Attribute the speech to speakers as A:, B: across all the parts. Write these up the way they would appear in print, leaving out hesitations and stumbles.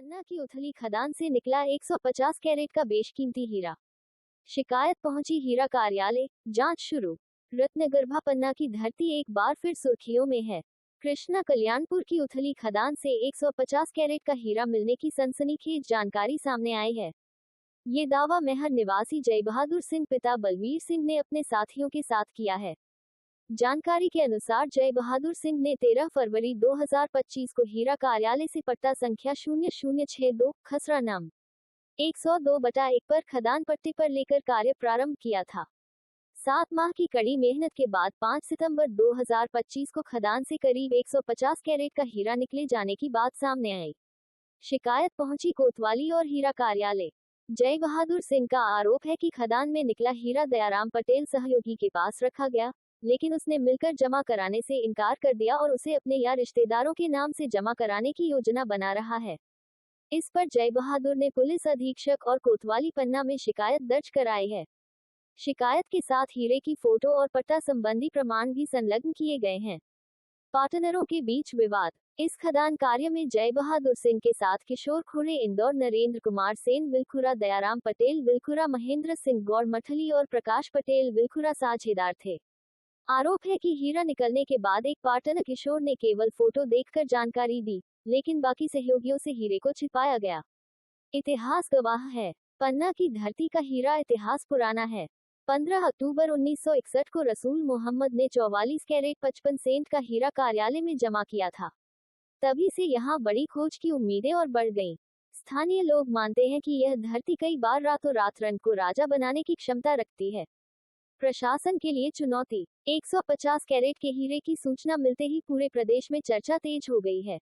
A: पन्ना की उथली खदान से निकला 150 कैरेट का बेशकीमती हीरा। शिकायत पहुंची हीरा कार्यालय, जांच शुरू। रत्नगर्भा पन्ना की धरती एक बार फिर सुर्खियों में है। कृष्णा कल्याणपुर की उथली खदान से 150 कैरेट का हीरा मिलने की सनसनीखेज जानकारी सामने आई है। ये दावा मैहर निवासी जय बहादुर सिंह पिता बलवीर सिंह ने अपने साथियों के साथ किया है। जानकारी के अनुसार जय बहादुर सिंह ने 13 फरवरी 2025 को हीरा कार्यालय से पट्टा संख्या 0062 खसरा नंबर 102/1 पर खदान पट्टे पर लेकर कार्य प्रारंभ किया था। 7 माह की कड़ी मेहनत के बाद 5 सितंबर 2025 को खदान से करीब 150 कैरेट का हीरा निकले जाने की बात सामने आई। शिकायत पहुंची कोतवाली और हीरा कार्यालय। जय बहादुर सिंह का आरोप है कि खदान में निकला हीरा दयाराम पटेल सहयोगी के पास रखा गया, लेकिन उसने मिलकर जमा कराने से इनकार कर दिया और उसे अपने या रिश्तेदारों के नाम से जमा कराने की योजना बना रहा है। इस पर जय बहादुर ने पुलिस अधीक्षक और कोतवाली पन्ना में शिकायत दर्ज कराई है। शिकायत के साथ हीरे की फोटो और पट्टा संबंधी प्रमाण भी संलग्न किए गए हैं। पार्टनरों के बीच विवाद। इस खदान कार्य में जय बहादुर सिंह के साथ किशोर खुरे इंदौर, नरेंद्र कुमार सेन विलखुरा, दयाराम पटेल विलखुरा, महेंद्र सिंह गौर मठली और प्रकाश पटेल विलखुरा साझेदार थे। आरोप है कि हीरा निकलने के बाद एक पार्टनर किशोर ने केवल फोटो देखकर जानकारी दी, लेकिन बाकी सहयोगियों से हीरे को छिपाया गया। इतिहास गवाह है। पन्ना की धरती का हीरा इतिहास पुराना है। 15 अक्टूबर 1961 को रसूल मोहम्मद ने 44 कैरेट 55 सेंट का हीरा कार्यालय में जमा किया था। तभी से यहाँ बड़ी खोज की उम्मीदें और बढ़ गईं। स्थानीय लोग मानते हैं कि यह धरती कई बार रातों रात रन को राजा बनाने की क्षमता रखती है। प्रशासन के लिए चुनौती। 150 कैरेट के हीरे की सूचना मिलते ही पूरे प्रदेश में चर्चा तेज हो गई है।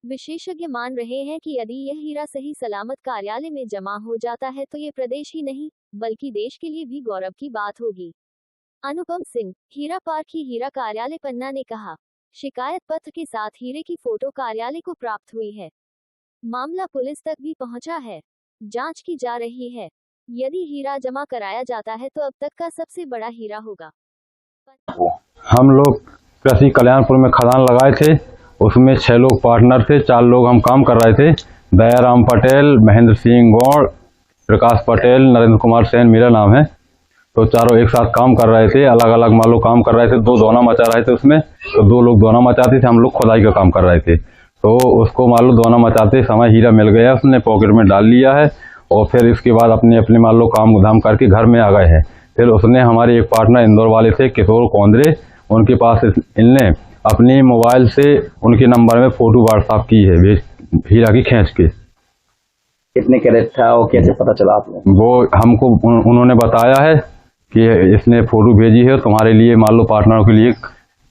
A: विशेषज्ञ मान रहे हैं कि यदि यह हीरा सही सलामत कार्यालय में जमा हो जाता है तो ये प्रदेश ही नहीं, बल्कि देश के लिए भी गौरव की बात होगी। अनुपम सिंह, हीरा पार्क की हीरा कार्यालय पन्ना ने कहा। शिकायत पत्र के साथ हीरे की फोटो कार्यालय को प्राप्त हुई है। मामला पुलिस तक भी पहुंचा है। जांच की जा रही है। यदि हीरा जमा कराया जाता है तो अब तक का सबसे बड़ा हीरा होगा।
B: हम लोग कृषि कल्याणपुर में खदान लगाए थे। उसमें 6 लोग पार्टनर थे, 4 लोग हम काम कर रहे थे। दयाराम पटेल, महेंद्र सिंह गौड़, प्रकाश पटेल, नरेंद्र कुमार सेन मेरा नाम है। तो चारों एक साथ काम कर रहे थे, अलग अलग मान लो काम कर रहे थे। 2 दोना मचा रहे थे उसमें, तो 2 लोग दोना मचाते थे, हम लोग खुदाई का काम कर रहे थे। तो उसको मान लो दोना मचाते समय हीरा मिल गया, उसने पॉकेट में डाल लिया है और फिर इसके बाद अपने मान लो काम धाम करके घर में आ गए हैं। फिर उसने हमारे एक पार्टनर इंदौर वाले थे किशोर कौंदरे, उनके पास इनने अपनी मोबाइल से उनके नंबर में फोटो व्हाट्सएप की है हीरा की खींच के।
C: कितने कैरेट था और कैसे पता चला आपने?
B: वो हमको उन्होंने बताया है कि इसने फोटो भेजी है, तुम्हारे लिए मान लो पार्टनरों के लिए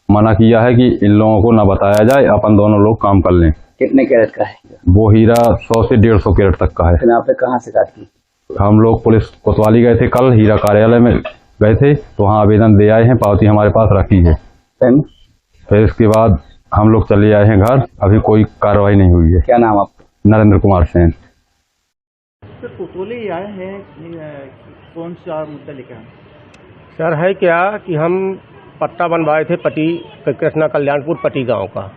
B: मना किया है कि इन लोगों को ना बताया जाए, अपन दोनों लोग काम कर लें।
C: कितने कैरेट का है?
B: वो हीरा 100 से 150 कैरेट तक का है।
C: फिर आपने कहाँ से काट की?
B: हम लोग पुलिस कोतवाली गए थे, कल हीरा कार्यालय में गए थे, तो वहाँ आवेदन दे आए हैं, पावती हमारे पास रखी है। फिर इसके बाद हम लोग चले आए हैं घर। अभी कोई कार्रवाई नहीं हुई है।
C: क्या नाम आपका?
B: नरेंद्र कुमार सेन।
D: सर कोतवाली आए हैं, कौन सा मुद्दा लेकर आए?
E: सर है क्या कि हम पट्टा बनवाए थे पटी कृष्णा कल्याणपुर पटी गांव का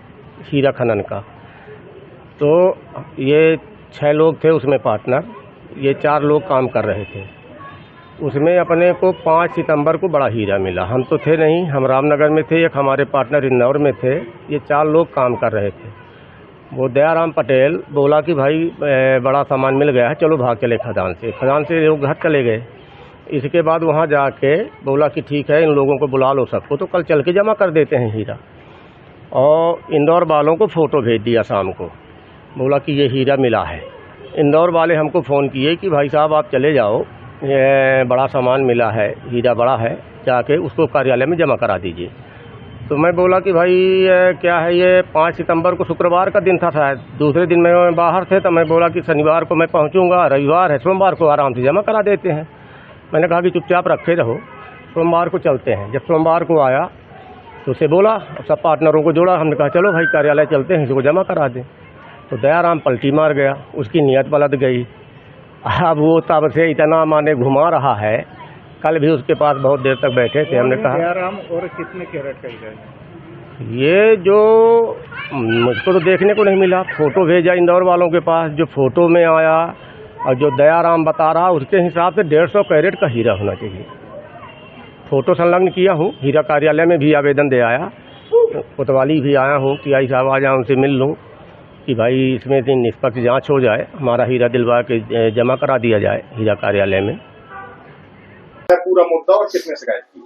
E: हीरा खनन का। तो ये 6 लोग थे उसमें पार्टनर, ये 4 लोग काम कर रहे थे। उसमें अपने को 5 सितंबर को बड़ा हीरा मिला। हम तो थे नहीं, हम रामनगर में थे, एक हमारे पार्टनर इंदौर में थे। ये 4 लोग काम कर रहे थे। वो दयाराम पटेल बोला कि भाई बड़ा सामान मिल गया है, चलो भाग चले खदान से। खदान से लोग घर चले गए। इसके बाद वहाँ जाके बोला कि ठीक है, इन लोगों को बुला लो सबको, तो कल चल के जमा कर देते हैं हीरा। और इंदौर वालों को फ़ोटो भेज दिया शाम को, बोला कि ये हीरा मिला है। इंदौर वाले हमको फ़ोन किए कि भाई साहब आप चले जाओ, ये बड़ा सामान मिला है, हीरा बड़ा है, जाके उसको कार्यालय में जमा करा दीजिए। तो मैं बोला कि भाई क्या है, ये 5 सितंबर को शुक्रवार का दिन था शायद, दूसरे दिन मैं बाहर थे। तो मैं बोला कि शनिवार को मैं पहुंचूंगा, रविवार है, सोमवार को आराम से जमा करा देते हैं। मैंने कहा कि चुपचाप रखे रहो, सोमवार को चलते हैं। जब सोमवार को आया तो उसे बोला, सब पार्टनरों को जोड़ा, हमने कहा चलो भाई कार्यालय चलते हैं, इसको जमा करा दें। तो दयाराम पलटी मार गया, उसकी नीयत पलट गई। अब वो तब से इतना माने घुमा रहा है। कल भी उसके पास बहुत देर तक बैठे थे। हमने कहा
D: दयाराम और कितने कैरेट का हीरा है?
E: ये जो मुझको तो देखने को नहीं मिला। फ़ोटो भेजा इंदौर वालों के पास, जो फ़ोटो में आया और जो दयाराम बता रहा उसके हिसाब से 150 कैरेट का हीरा होना चाहिए। फ़ोटो संलग्न किया हूँ, हीरा कार्यालय में भी आवेदन दे आया, कोतवाली भी आया हूँ, पीआई साहब आ जाए उनसे मिल लूँ कि भाई इसमें से निष्पक्ष जांच हो जाए, हमारा हीरा दिलवा के जमा करा दिया जाए हीरा कार्यालय में।
F: पूरा मुद्दा और किसने शिकायत की?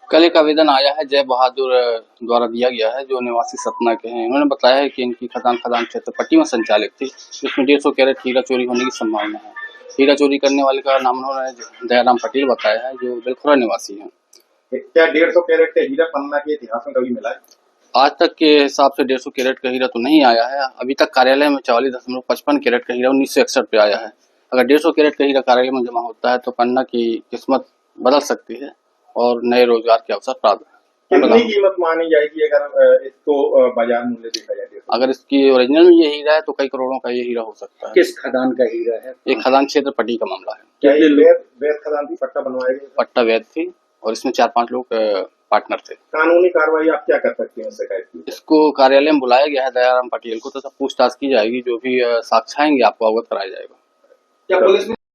G: कल एक आवेदन आया है जय बहादुर द्वारा दिया गया है, जो निवासी सतना के हैं। इन्होंने बताया है कि इनकी खदान क्षेत्र पट्टी में संचालित थी, जिसमें 150 कैरेट हीरा चोरी होने की संभावना है। हीरा चोरी करने वाले का नाम उन्होंने दयाराम पटेल बताया है, जो बेलखुरा निवासी है।
F: क्या 150 कैरेट का हीरा पन्ना के इतिहास में कभी मिला है?
G: आज तक के हिसाब से 150 कैरेट का हीरा तो नहीं आया है। अभी तक कार्यालय में 44.55 कैरेट का हीरा 1961 पे आया है। अगर 150 कैरेट का हीरा कार्यालय में जमा होता है तो पन्ना की किस्मत बदल सकती है और नए रोजगार के अवसर प्राप्त।
F: कितनी कीमत मानी जाएगी अगर इसको बाजार मूल्य देखा जाए?
G: अगर इसकी ओरिजिनल में ये हीरा है तो कई करोड़ों का ये हीरा हो सकता है।
C: किस खदान का हीरा है?
G: एक खदान क्षेत्र पट्टी का मामला है।
F: क्या ये वैध खदान थी? पट्टा बनवाया गया?
G: पट्टा वैध थी और इसमें 4-5 लोग पार्टनर थे।
F: कानूनी कार्रवाई आप क्या कर सकते हैं शिकायत की?
G: इसको कार्यालय में बुलाया गया है दयाराम पटेल को, तो सब पूछताछ की जाएगी। जो भी साक्ष्य आएंगे आपको अवगत कराया जाएगा।
F: क्या पुलिस